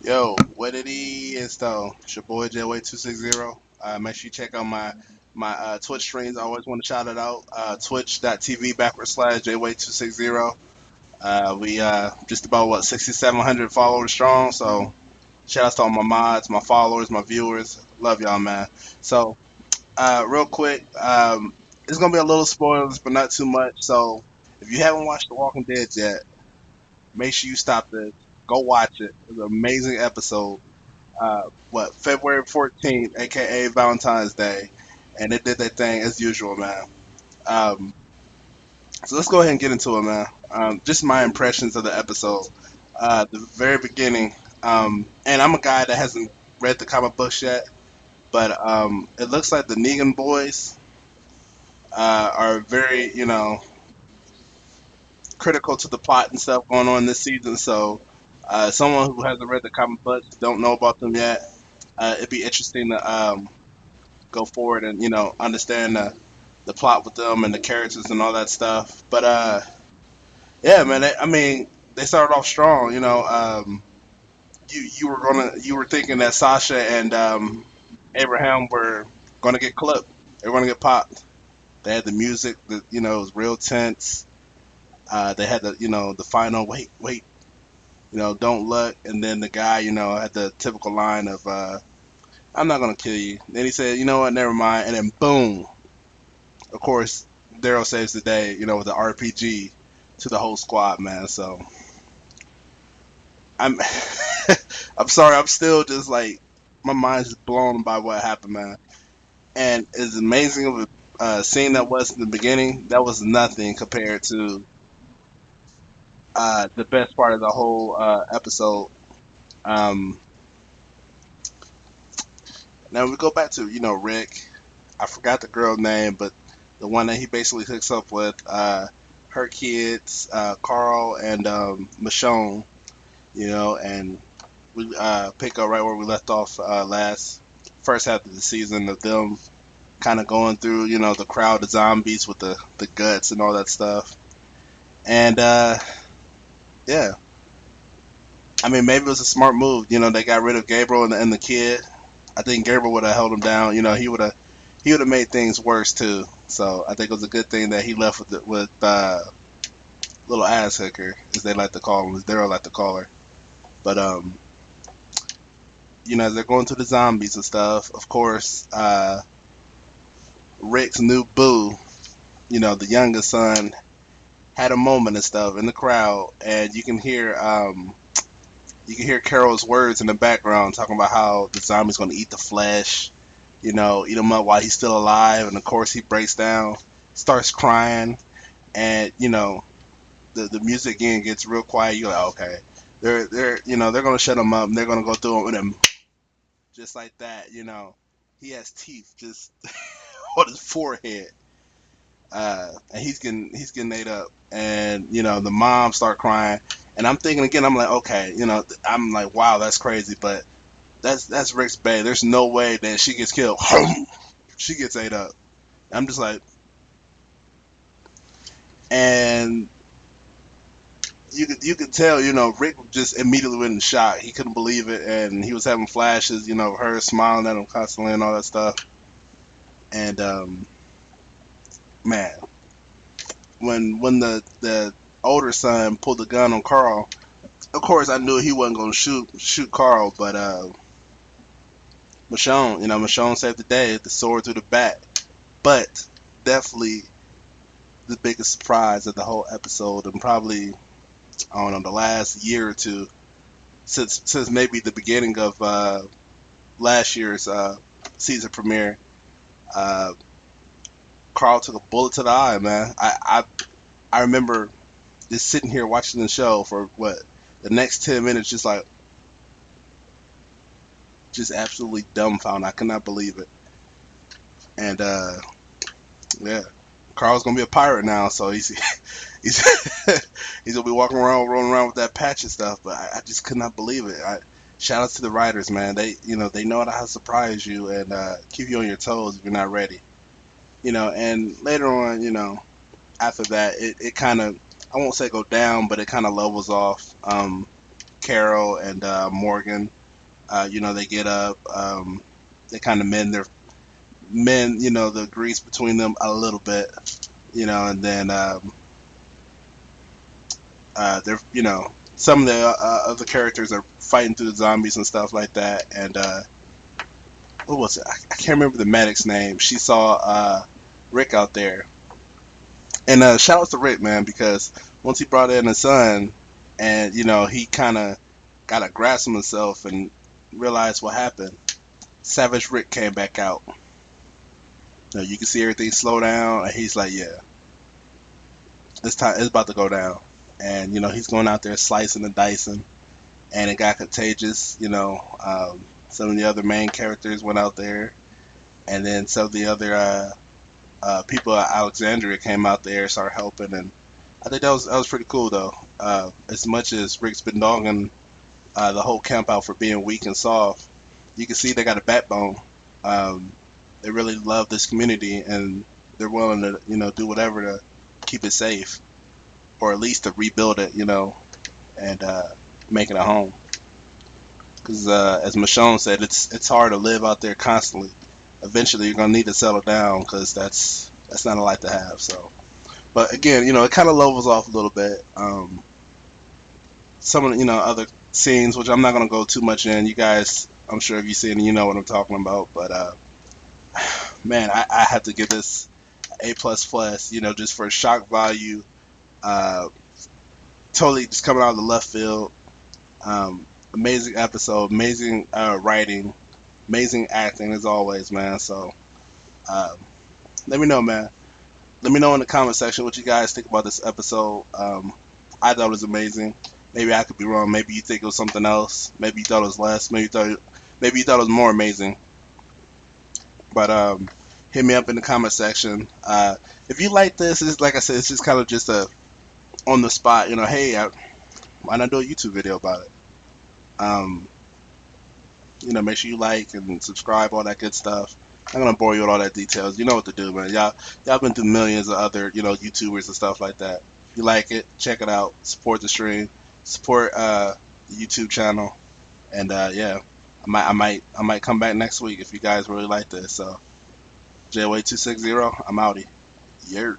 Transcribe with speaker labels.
Speaker 1: Yo, what it is though? It's your boy JWay260. Make sure you check out my Twitch streams. I always want to shout it out. Twitch.tv /JWay260. We just about what 6,700 followers strong. So shout out to all my mods, my followers, my viewers. Love y'all, man. So real quick, it's gonna be a little spoilers, but not too much. So if you haven't watched The Walking Dead yet, make sure you stop this. Go watch it. It's an amazing episode. February 14th, aka Valentine's Day, and it did their thing as usual, man. Um, so let's go ahead and get into it, man. Just my impressions of the episode. The very beginning, and I'm a guy that hasn't read the comic books yet, but it looks like the Negan boys are very, critical to the plot and stuff going on this season. So, someone who hasn't read the comic books, don't know about them yet, it'd be interesting to go forward and understand the plot with them and the characters and all that stuff. But yeah, man. I mean, they started off strong. You were thinking that Sasha and Abraham were gonna get clipped. They were gonna get popped. They had the music that it was real tense. They had the final wait, don't look, and then the guy had the typical line of I'm not gonna kill you. Then he said, you know what, never mind, and then boom, of course, Daryl saves the day, with the RPG to the whole squad, man. So I'm I'm sorry, I'm still just like my mind's just blown by what happened, man. And as amazing of a scene that was in the beginning, that was nothing compared to the best part of the whole episode. Um, Now we go back to Rick. I forgot the girl name, but the one that he basically hooks up with, her kids, Carl and Michonne, and we pick up right where we left off last first half of the season of them kind of going through, the crowd of zombies with the guts and all that stuff. And yeah, I mean maybe it was a smart move. They got rid of Gabriel and the kid. I think Gabriel would have held him down. He would have made things worse too. So I think it was a good thing that he left with little ass hooker, as they like to call him, as Daryl like to call her. But as they're going through the zombies and stuff, of course, Rick's new boo, the youngest son, had a moment and stuff in the crowd, and you can hear Carol's words in the background talking about how the zombie's going to eat the flesh, eat him up while he's still alive, and of course he breaks down, starts crying, and the music again gets real quiet. You're like, okay, they're gonna shut him up, and they're gonna go through him, and then just like that, he has teeth just on his forehead, and he's getting ate up, and the mom start crying, and I'm thinking again, I'm like, okay, I'm like, wow, that's crazy, but that's Rick's bae. There's no way that she gets killed. She gets ate up. I'm just like, and you could tell, Rick just immediately went in shock. He couldn't believe it, and he was having flashes, her smiling at him constantly and all that stuff. And man, when the older son pulled the gun on Carl, of course I knew he wasn't going to shoot Carl, but Michonne saved the day, the sword through the back. But definitely the biggest surprise of the whole episode, and probably I don't know the last year or two, since maybe the beginning of last year's season premiere. Uh, Carl took a bullet to the eye, man. I remember just sitting here watching the show for what the next 10 minutes, just absolutely dumbfounded. I could not believe it. And yeah, Carl's gonna be a pirate now, so he's he's gonna be walking around, rolling around with that patch and stuff. But I just could not believe it. Shout out to the writers, man. They know how to surprise you and keep you on your toes if you're not ready. And later on, after that, it kind of, I won't say go down, but it kind of levels off. Carol and Morgan. They get up, they kind of mend, the grease between them a little bit, and then they're, some of the other characters are fighting through the zombies and stuff like that. And what was it? I can't remember the medic's name. She saw Rick out there, and shout out to Rick, man, because once he brought in his son, and he kind of got a grasp of himself and realized what happened. Savage Rick came back out. You can see everything slow down, and he's like, "Yeah, it's time. It's about to go down." And he's going out there slicing and dicing, and it got contagious. Some of the other main characters went out there, and then some of the other people at Alexandria came out there, started helping, and I think that was pretty cool though. As much as Rick's been dogging the whole camp out for being weak and soft, you can see they got a backbone. Um, they really love this community, and they're willing to do whatever to keep it safe, or at least to rebuild it, and make it a home. Because as Michonne said, it's hard to live out there constantly. Eventually, you're gonna need to settle down because that's not a life to have. So, but again, it kind of levels off a little bit. Some of the, other scenes, which I'm not gonna go too much in. You guys, I'm sure if you've seen it, you know what I'm talking about. But man, I have to give this A plus plus. Just for shock value. Uh, Totally just coming out of the left field. Amazing episode, amazing writing, amazing acting as always, man. So uh, let me know, man. Let me know in the comment section what you guys think about this episode. I thought it was amazing. Maybe I could be wrong. Maybe you think it was something else. Maybe you thought it was less. Maybe you thought it was more amazing. But hit me up in the comment section. If you like this, it's like I said, it's just kind of just a on the spot. Hey, why not do a YouTube video about it? Um, Make sure you like and subscribe, all that good stuff. I'm gonna bore you with all that details. You know what to do, man. Y'all been through millions of other, YouTubers and stuff like that. If you like it, check it out. Support the stream. Support the YouTube channel. And yeah, I might come back next week if you guys really like this. So JWay260, I'm outie. Yeah.